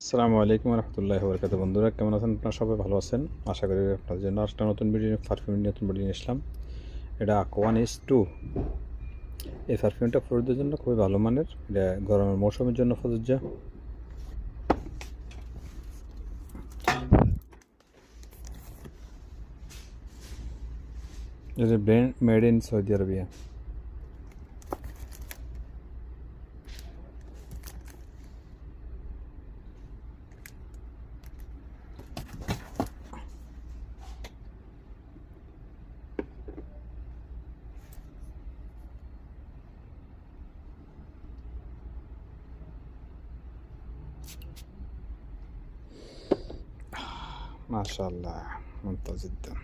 আসসালামু আলাইকুম রহমতুল্লাহি ওয়া বারাকাতুহু। বন্ধুরা কেমন আছেন? আপনারা সবাই ভালো আছেন, আশা করি। আপনাদের জন্য একটা নতুন ভিডিও, পারফিউমের নতুন ভিডিও নিয়ে আসলাম। এটা Aquanis 2। এই পারফিউমটা পুরুষদের জন্য খুবই ভালো মানের। এটা গরমের মৌসুমের জন্য প্রযোজ্য। এটা brand made in Saudi Arabia. মাশাআল্লাহ, মুমতাজ জিদ্দান।